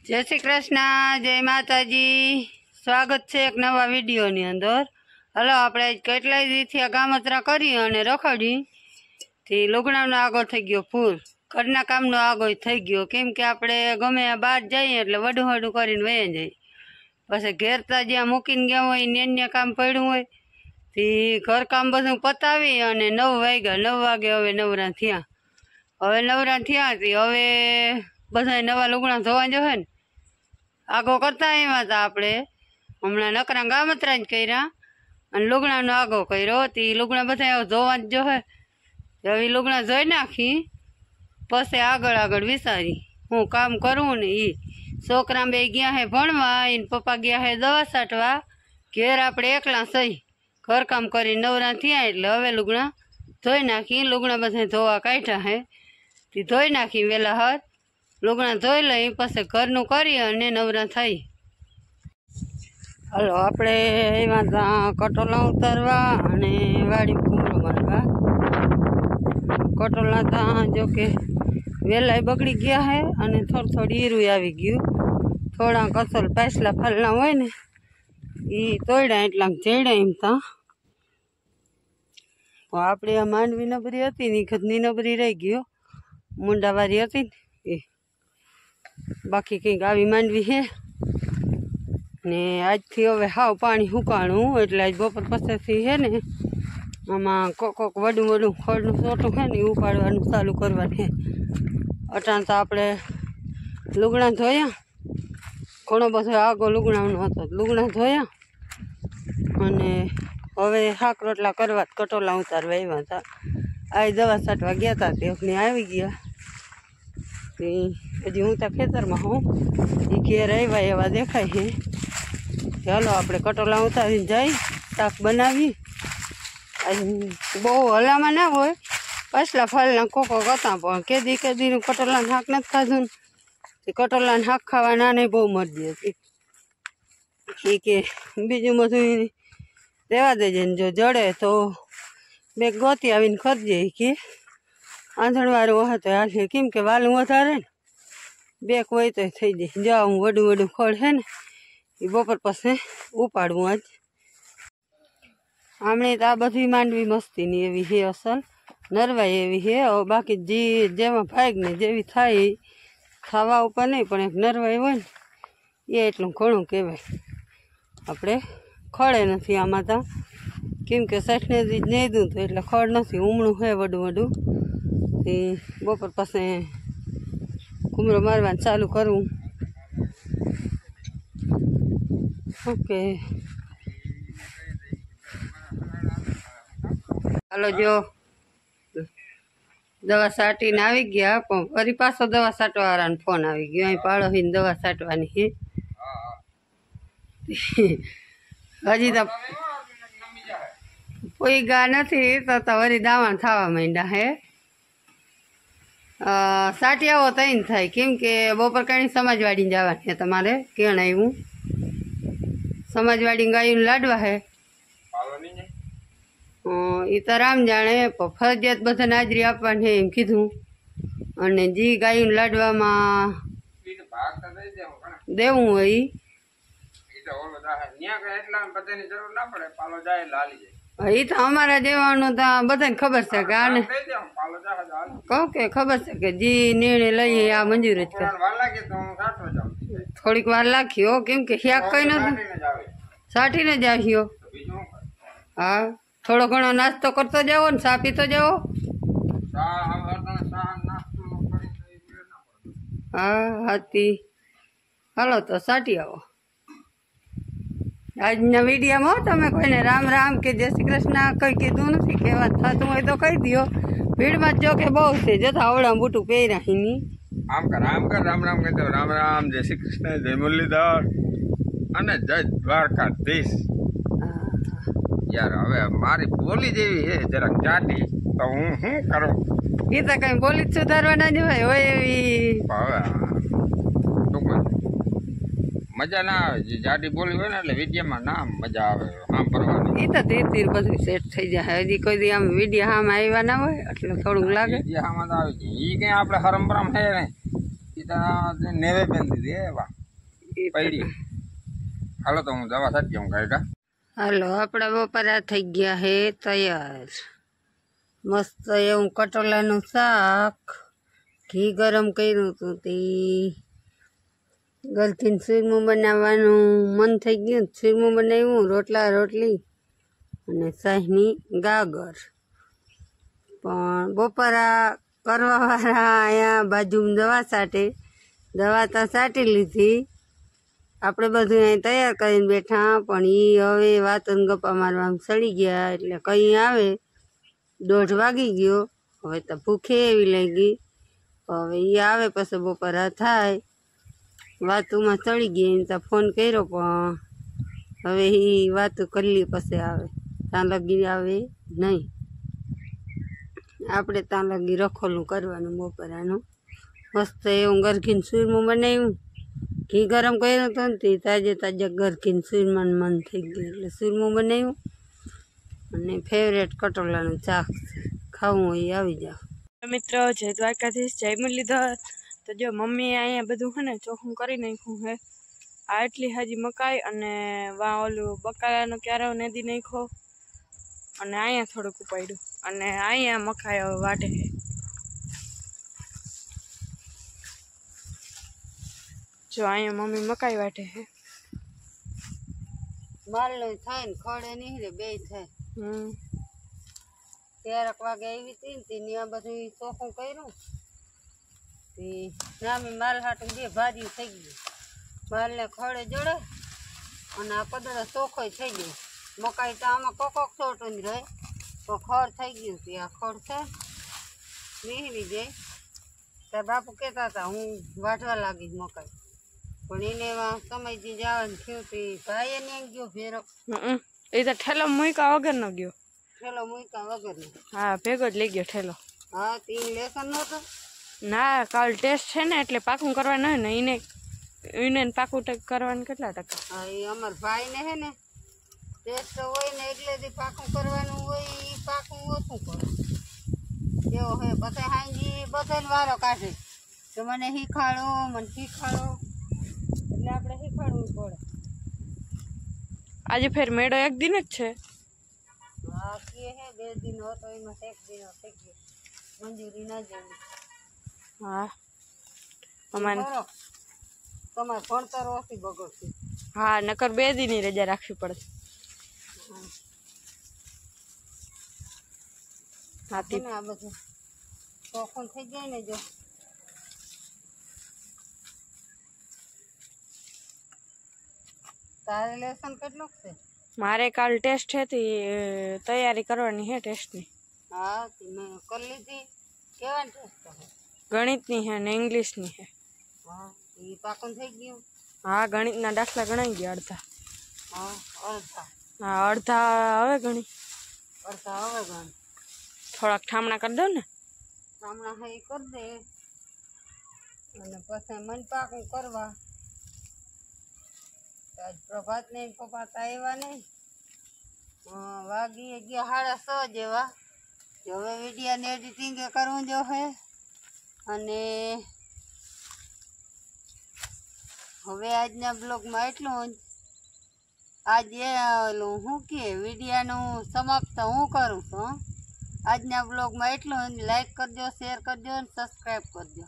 जय श्री कृष्ण, जय माताजी। स्वागत है एक नवा विडियो नी अंदर। हलो आपणे કેટલાય દીથી આ ગામતરા કરી અને રખડી થી લુગડાનો આગો થઈ ગયો ફૂલ, ઘરના કામનો આગો થઈ ગયો। કેમ કે આપણે ગમે બહાર જઈએ એટલે વડું વડું કરીને વહી જાય, પછી ઘેરતા જ્યાં મૂકીને ગયા હોય ને કામ પડ્યું હોય તે ઘર કામ બધું પતાવી અને 9 વાગ્યા। 9 વાગે હવે નવરા થયા। હવે નવરા થયા હતી, હવે બધા નવા લુગડા ધોવા જોઈએ ને, આગો કરતા એમાં હતા આપણે હમણાં નકરા ગામતરા જ કર્યા અને લુગડાનો આગો કર્યો। તે લુગડા બધા ધોવા જ જોઈએ। હવે લુગડા ધોઈ નાખી પછી આગળ વિચારી હું કામ કરું ને। એ છોકરા બે ગયા હે ભણવા, એને પપ્પા ગયા હે દવા છાંટવા, ઘેર આપણે એકલા સહી ઘરકામ કરી નવરા થયા એટલે હવે લુગડા ધોઈ નાખી। લુગડા બધા ધોવા કાઢ્યા હે, તે ધોઈ નાખી વહેલા હાથ લુગડા ધોઈ લઈ પછી ઘરનું કરી અને નવરા થઈ। હાલો આપણે એમાં ત્યાં કટોલા ઉતારવા અને વાડી કુમરો મારવા। કટોલા ત્યાં જો કે વહેલા બગડી ગયા હે અને થોડી ઈરું આવી ગયું। થોડા કસલ પાછલા ફાલના હોય ને એ તોડ્યા એટલા ચડ્યા એમ ત્યાં। આપણે આ માંડવી નબરી હતી ને ખદની નબરી રહી ગયો, મુંડાવાળી હતી ને એ, બાકી કંઈક આવી માંડવી છે ને। આજથી હવે હાવ પાણી સુકાણું એટલે આજ બપોર પછીથી છે ને આમાં કોક વડું ખડનું સોટું છે ને એ ઉપાડવાનું ચાલુ કરવાનું છે। અટાણ તો આપણે લુગડા ધોયા, ઘણો બધો આગો લુગડાનો હતો, લુગડા ધોયા અને હવે શાક રોટલા કરવા કટોલા ઉતારવા આવ્યા હતા। આ દવા છાંટવા ગયા હતા તે વખતે આવી ગયા। હજી હું ત્યાં ખેતરમાં હું, એ ઘેર આવ્યા એવા દેખાય છે। ચાલો આપણે કટોલા ઉતારીને જઈ શાક બનાવી। બહુ હલામાં ના હોય, પાછલા ફળના કોકો હતા પણ કેદીનું કટોલાનું શાક નથી ખાધું ને, તે કટોલાનું શાક ખાવાના ને બહુ મરજી હતી। એ કે બીજું બધું રહેવા દેજે ને જો જડે તો બે ગોતી આવીને ખરજે કે આંધણવાળું હોય તો હાલે, કેમ કે વાલું વધારે ને બેક હોય તો થઈ જાય। જો હું વડું ખડ છે ને એ બપોર પછી ઉપાડવું આજ। આમણે તો આ બધી માંડવી મસ્તીની એવી છે, અસલ નરવાઈ એવી છે। હવે બાકી જેમાં ભાગ ને જેવી થાય એ ખાવા ઉપર નહીં, પણ એક નરવાઈ હોય ને એ એટલું ઘણું કહેવાય। આપણે ખડે નથી આમાં ત્યાં, કેમ કે સાઠને જ નહીં દઉં તો એટલે ખડ નથી, ઉમણું છે વડું એ બપોર પછી કુમરો મારવાનું ચાલુ કરવું। ઓકે હાલો જો દવા છાંટીને આવી ગયા, પણ ફરી પાછો દવા છાંટવાવાળાનો ફોન આવી ગયો। અહીં પાડોશીને દવા છાંટવાની છે। હજી તો કોઈ ગા નથી તો વળી દાવાણ થવા માંડ્યા હે। સાટી આવો તઈને થાય, કેમ કે બપોર કાંઈ સમાજવાડીને જવાનું છે તમારે કેણ આવ્યું, સમાજવાડી ગાયું લાડવા હે એ તો રામ જાણે, પણ ફરજિયાત બધાને હાજરી આપવાની છે એમ કીધું। અને જે ગાયું લાડવામાં દેવું હોય એ તો અમારા જેવાનું તો બધાને ખબર છે કે આને કહું કે ખબર છે કે જે નિર્ણય લઈએ આ મંજૂર જ કરે। થોડીક વાર લાગ્યો કેમ કે શાક કઈ નથી સાટીને જ આવ્યો। હા થોડો ઘણો નાસ્તો કરતો જાઓ ને ચા પીતો જાઓ। હા હાથી હાલો તો સાટી આવો। આજના વિડીયોમાં તમે કોઈને રામ રામ કે જય શ્રી કૃષ્ણ કંઈ કીધું નથી, કહેવા થતું હોય તો કહી દો। ભીડમાં જો કે બહુ છે, જતા આવડા બૂટું પહેર્યા હિની આમ કર રામ રામ કહી દો। રામ રામ, જય શ્રી કૃષ્ણ, જય મુરલીધર અને જય દ્વારકાધીશ। યાર હવે મારી બોલી જેવી છે જરાક જાડી, તો હું શું કરું? એ તો કઈ બોલી જ સુધારવાના જ હોય એવી। હવે ટૂંકમાં મજા ના આવે, જે જાડી બોલી હોય ને એટલે વિડીયોમાં ના મજા આવે આમ કરવાની। એ તો ધીરે બધું સેટ થઈ જાય। હજી કોઈ દી આમ વિડીયો આમ આવ્યા ના હોય એટલે થોડુંક લાગે। વિડીયો આમાં તો આવી જાય, એ કઈ આપણે હરમપરમ છે ને એ તો નેવે બેન દીધી એવા પડી. હાલો તો હું દવા સાચી હું કાઢા. હાલો આપણા બપોરા થઈ ગયા હે તૈયાર. મસ્ત એવું કટોલાનું શાક, ઘી ગરમ કર્યું હતું તે ગલથીને ચૂરમું બનાવવાનું મન થઈ ગયું. ચૂરમું બનાવ્યું, રોટલા રોટલી અને શાહીની ગાગર. પણ બપોરા કરવાવાળા અહીંયા બાજુમાં દવા સાટે, દવા તો સાટી લીધી. આપણે બધું અહીં તૈયાર કરીને બેઠા, પણ એ હવે વાતો ગપ્પા મારવામાં સડી ગયા. એટલે કંઈ આવે 1:30 વાગી ગયો. હવે તો ભૂખે એવી લાગી. હવે એ આવે પછી બપોરા થાય. વાતુમાં ચડી ગઈ એને તો ફોન કર્યો, પણ હવે એ વાતું કરી લે પછી આવે. ત્યાં લગી આવે નહીં. આપણે ત્યાં લગી રખોલું કરવાનું બપોરાનું. મસ્ત એવું ગરખીને ચૂરમું બનાવ્યું, ઘી ગરમ કર્યું હતું ને તે તાજે તાજા ગરખીને ચૂરમાનું મન થઈ ગયું. એટલે ચૂરમું બનાવ્યું અને ફેવરેટ કટોલાનું શાક છે. ખાવું હોય આવી જાઓ. મિત્રો જય દ્વારકાધીશ, જય મુરલીધર. તો જો મમ્મીએ અહીંયા બધું છે ને ચોખ્ખું કરી નાખ્યું છે. આ એટલી હાજી મકાઈ અને વા ઓલું બકાલાનો ક્યારો નદી નાખ્યો અને અહીંયા થોડુંક ઉપાડ્યું અને અહીંયા મકાઈ હવે વાટે છે. જો અહીંયા મમ્મી મકાઈ વાટે છે. માલ થાય ને ખડે નહીં રે બે થાય. 13 વાગે આવી હતી ને તેની આ બધું ચોખ્ખું કર્યું. તે નામી માલ હાટું 2 ભારી થઈ ગયું. માલને ખડે જોડે અને આ પદડો ચોખ્ખો થઈ ગયો. મકાઈ તો આમાં કોક છોટું જ રહે તો ખડ થઈ ગયું. તે આ ખડ છે નીહરી જાય. તાર બાપુ કહેતા હતા હું વાટવા લાગી મકાઈ, પણ એને સમયથી જવાનું થયું. તે ભાઈ ને ગયો ફેરો. એ તો ઠેલો મૂકા વગર નો ગયો. ઠેલો મૂકા વગર. હા ભેગો જ લઈ ગયો ઠેલો. હા તે લેસન નહોતો. ના કાલ ટેસ્ટ છે ને એટલે પાકું કરવાનું હોય ને. એને પાકું કરવાનું કેટલા ટકા? હા એ અમાર ભાઈ ને હે ને ટેસ્ટ હોય ને એટલે જ પાકું કરવાનું હોય. એ પાકું ઓછું કરે એવો હે. બધા હાંજી બધાને વારો કાઢે કે મને શીખાડો, મને શીખાડો. એટલે આપણે શીખાડવું પડે. આજે ફેર મેળો 1 દિન જ છે. હા કે હે 2 દિન હતો એમાં 1 દિન થઈ ગયો. મંજૂરી ના જવી. હા અમારે તમારે ભણતર ઓછી બગડશે. હા નકર 2 દિનની રજા રાખવી પડે. આ બધું ચોખ્ખું થઈ જાય ને. જો તારે લેસન કેટલું છે? મારે કાલ ટેસ્ટ છે તે તૈયારી કરવાની છે ટેસ્ટની. હા મેં કરી લીધી. કેવાની ટેસ્ટ છે? ગણિતની છે ને ઇંગ્લિશની છે. હા એ પાકું થઈ ગયું. હા ગણિતના દાખલા ગણાઈ ગયા અડધા. હા અડધા. હા અડધા હવે ગણી. અડધા હવે ગણ. થોડાક ઠામણા કરી દો ને. ઠામણા હા એ કરી દે અને પછી મન પાકું કરવા. આજ પ્રભાત ને પપ્પા તો આવ્યા નહીં. વાગી ગયા 6:30 જેવા. હવે વિડીયોને એડિટિંગ કરવું જો હે. અને હવે આજના બ્લોગમાં એટલું જ. આજે ઓલું શું કે વિડીયાનું સમાપ્ત હું કરું છું. આજના બ્લોગમાં એટલું જ. લાઈક કરજો, શેર કરજો અને સબસ્ક્રાઈબ કરજો.